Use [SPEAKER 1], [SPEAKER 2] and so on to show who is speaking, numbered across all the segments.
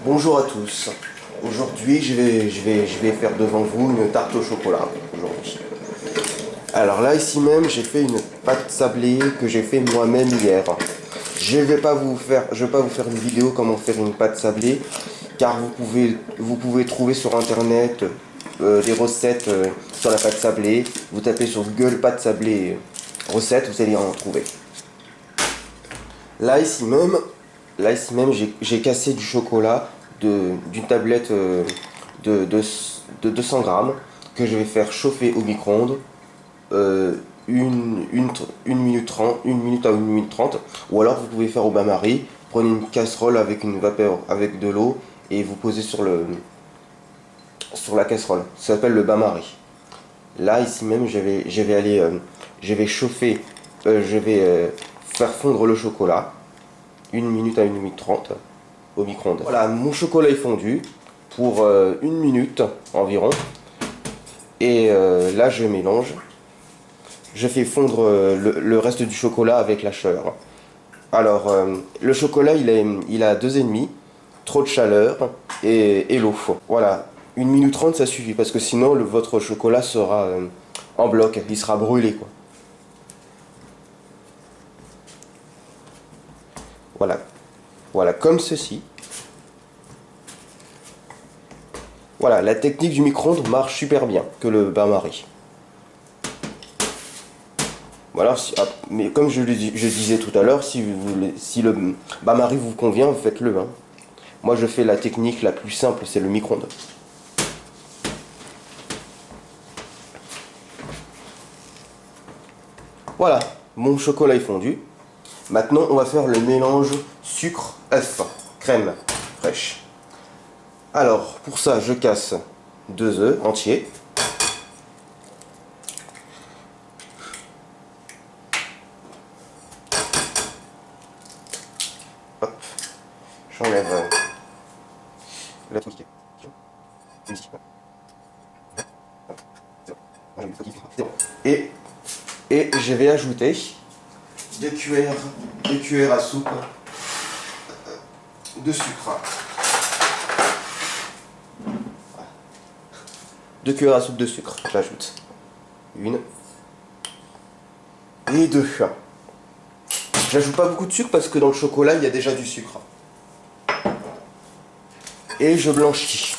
[SPEAKER 1] Bonjour à tous. Aujourd'hui, je vais faire devant vous une tarte au chocolat. Aujourd'hui. Alors là, ici même, j'ai fait une pâte sablée que j'ai fait moi-même hier. Je vais pas vous faire une vidéo comment faire une pâte sablée, car vous pouvez trouver sur internet des recettes sur la pâte sablée. Vous tapez sur Google pâte sablée recette, vous allez en trouver. Là ici même, j'ai cassé du chocolat d'une tablette de 200 grammes que je vais faire chauffer au micro-ondes une minute 30, 1 minute à 1 minute 30. Ou alors vous pouvez faire au bain-marie, prenez une casserole avec une vapeur, avec de l'eau et vous posez sur la casserole. Ça s'appelle le bain-marie. Là ici même, je vais chauffer, je vais faire fondre le chocolat 1 minute à 1 minute 30 au micro-ondes. Voilà, mon chocolat est fondu pour 1 minute environ. Et là, je mélange. Je fais fondre le reste du chocolat avec la chaleur. Alors, le chocolat, il a 2,5, trop de chaleur et l'eau. Voilà, 1 minute 30, ça suffit parce que sinon, votre chocolat sera en bloc, il sera brûlé, quoi. Voilà. Voilà, comme ceci. Voilà, la technique du micro-ondes marche super bien que le bain-marie. Voilà, mais comme je disais tout à l'heure, si le bain-marie vous convient, vous faites-le. Hein. Moi, je fais la technique la plus simple, c'est le micro-ondes. Voilà, mon chocolat est fondu. Maintenant, on va faire le mélange sucre-œuf, crème fraîche. Alors, pour ça, je casse 2 œufs entiers. Hop, j'enlève la truc. Et je vais ajouter 2 cuillères à soupe de sucre. 2 cuillères à soupe de sucre, j'ajoute. 1 et 2. J'ajoute pas beaucoup de sucre parce que dans le chocolat il y a déjà du sucre. Et je blanchis.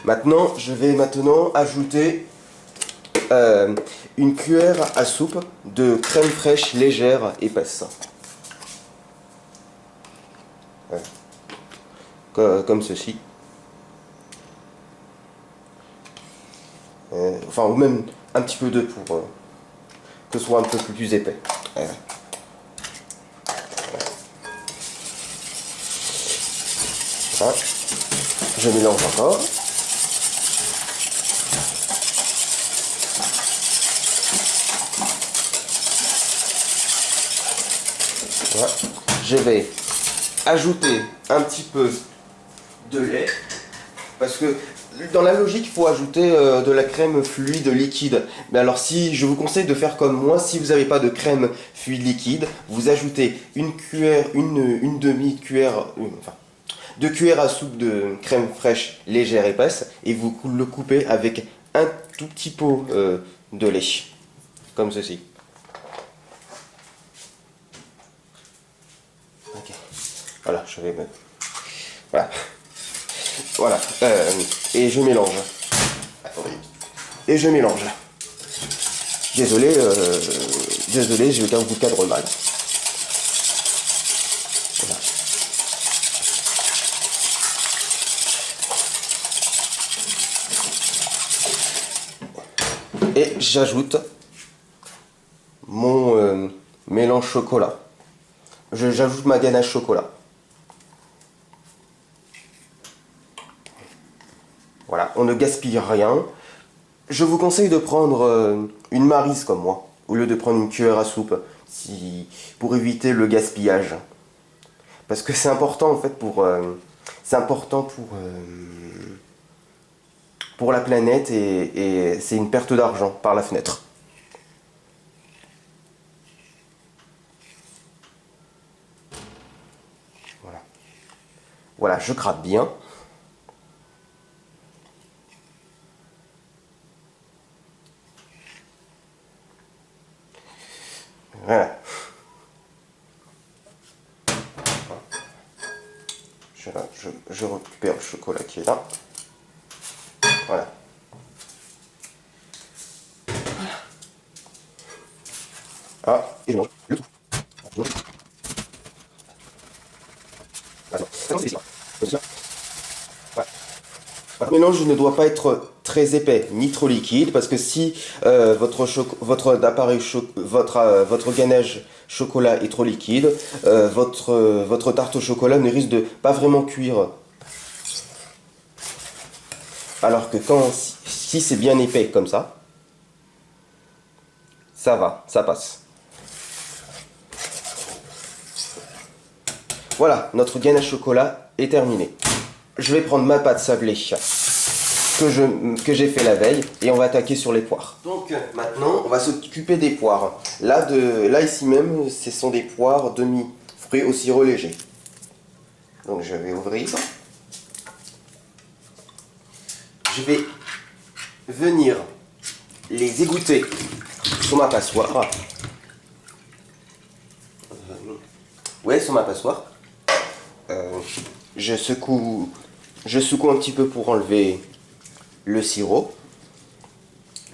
[SPEAKER 1] Maintenant, je vais ajouter une cuillère à soupe de crème fraîche légère épaisse. Ouais. Comme ceci. Enfin, ou même un petit peu d'eau pour que ce soit un peu plus épais. Ouais. Voilà. Je mélange encore. Voilà. Je vais ajouter un petit peu de lait parce que dans la logique il faut ajouter de la crème fluide liquide. Mais alors si je vous conseille de faire comme moi, si vous n'avez pas de crème fluide liquide, vous ajoutez une demi-cuillère, enfin 2 cuillères à soupe de crème fraîche légère épaisse et vous le coupez avec un tout petit pot de lait, comme ceci. Ok. Voilà, je vais mettre. Voilà. Voilà. Et je mélange. Attendez. Et je mélange. Désolé, je vous cadre mal. Voilà. Et j'ajoute mon mélange chocolat. J'ajoute ma ganache chocolat. Voilà, on ne gaspille rien. Je vous conseille de prendre une maryse comme moi, au lieu de prendre une cuillère à soupe, pour éviter le gaspillage. Parce que c'est important en fait pour la planète et c'est une perte d'argent par la fenêtre. Voilà. Voilà, je gratte bien. Voilà. Je récupère le chocolat qui est là. Voilà. Ah, et je mange le tout. Attends, c'est ici. Comme ça. Voilà. Le mélange ne doit pas être très épais ni trop liquide parce que si votre ganache chocolat est trop liquide, votre tarte au chocolat ne risque de pas vraiment cuire. Alors que si c'est bien épais comme ça va, ça passe. Voilà, notre ganache chocolat est terminée. Je vais prendre ma pâte sablée que j'ai fait la veille et on va attaquer sur les poires. Donc maintenant, on va s'occuper des poires. Là ici même, ce sont des poires demi-fruits au sirop léger. Donc je vais ouvrir. Je vais venir les égoutter sur ma passoire. Ouais, sur ma passoire. Je secoue un petit peu pour enlever le sirop.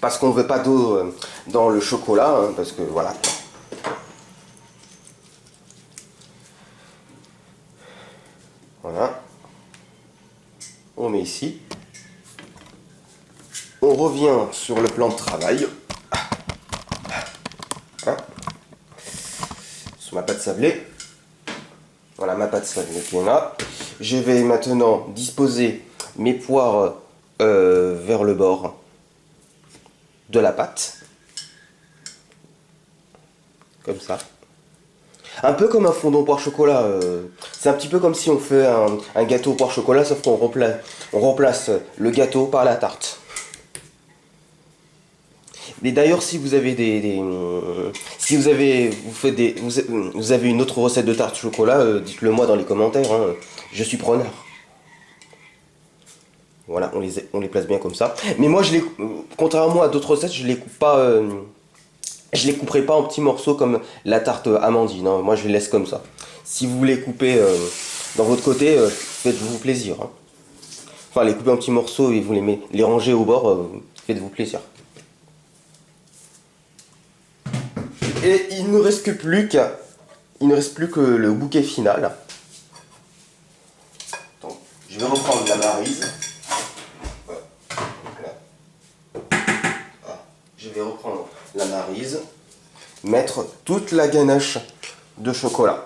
[SPEAKER 1] Parce qu'on ne veut pas d'eau dans le chocolat, hein, parce que voilà. Voilà. On met ici. On revient sur le plan de travail. Hein, sur ma pâte sablée. Voilà ma pâte sablée qui est là. Je vais maintenant disposer mes poires vers le bord de la pâte. Comme ça. Un peu comme un fondant poire chocolat. C'est un petit peu comme si on fait un gâteau poire chocolat, sauf qu'on remplace le gâteau par la tarte. Mais d'ailleurs, si vous avez si vous avez une autre recette de tarte au chocolat, dites-le moi dans les commentaires. Hein. Je suis preneur. Voilà, on les place bien comme ça. Mais moi, contrairement à d'autres recettes, je les coupe pas. Je les couperai pas en petits morceaux comme la tarte amandine. Hein. Moi, je les laisse comme ça. Si vous voulez couper dans votre côté, faites-vous plaisir. Hein. Enfin, les couper en petits morceaux et vous les ranger au bord, faites-vous plaisir. Et il ne reste plus que le bouquet final. Donc, je vais reprendre la maryse. Je vais reprendre la maryse, mettre toute la ganache de chocolat.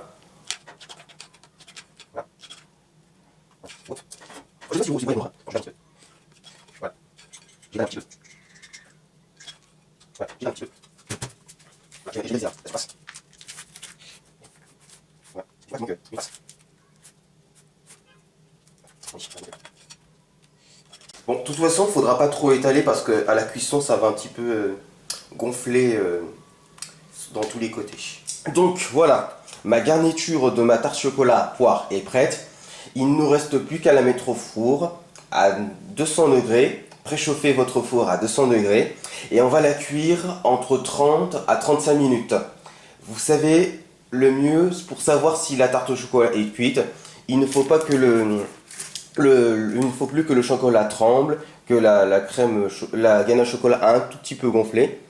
[SPEAKER 1] Voilà. Je sais pas si vous voyez moi. Voilà. J'ai un petit peu. Voilà, j'ai un petit peu. Voilà, je vais dire, ça passe. Voilà, donc il passe. Bon, de toute façon, il ne faudra pas trop étaler parce qu'à la cuisson, ça va un petit peu gonfler dans tous les côtés. Donc voilà, ma garniture de ma tarte chocolat poire est prête. Il ne nous reste plus qu'à la mettre au four à 200 degrés. Préchauffez votre four à 200 degrés et on va la cuire entre 30 à 35 minutes. Vous savez, le mieux pour savoir si la tarte au chocolat est cuite, il ne faut pas que il ne faut plus que le chocolat tremble, que la ganache au chocolat a un tout petit peu gonflé.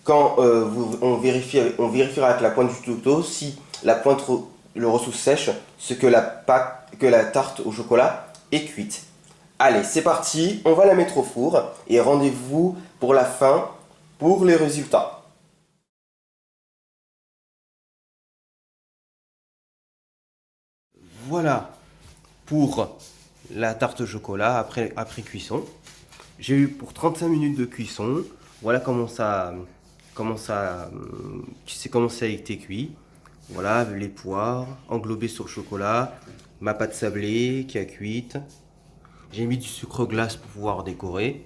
[SPEAKER 1] Quand on vérifiera avec la pointe du couteau si la pointe le ressous sèche, c'est que la tarte au chocolat est cuite. Allez, c'est parti, on va la mettre au four et rendez-vous pour la fin pour les résultats. Voilà pour la tarte au chocolat après cuisson. J'ai eu pour 35 minutes de cuisson. Voilà comment ça a été cuit. Voilà les poires englobées sur le chocolat, ma pâte sablée qui a cuite. J'ai mis du sucre glace pour pouvoir décorer.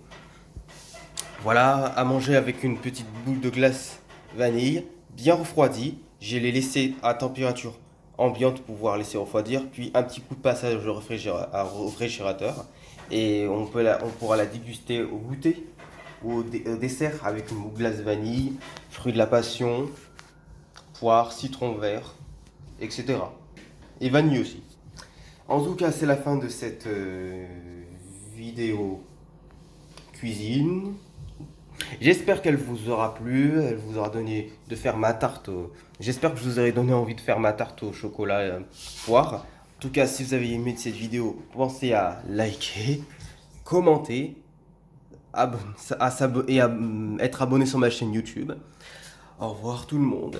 [SPEAKER 1] Voilà, à manger avec une petite boule de glace vanille, bien refroidie. Je l'ai laissé à température ambiante pour pouvoir laisser refroidir, puis un petit coup de passage au réfrigérateur. Et on pourra la déguster au goûter ou au dessert avec une glace vanille, fruits de la passion, poire, citron vert, etc. Et vanille aussi. En tout cas, c'est la fin de cette vidéo cuisine. J'espère qu'elle vous aura plu, elle vous aura donné de faire ma tarte. J'espère que je vous aurai donné envie de faire ma tarte au chocolat poire. En tout cas, si vous avez aimé cette vidéo, pensez à liker, commenter et à être abonné sur ma chaîne YouTube. Au revoir tout le monde.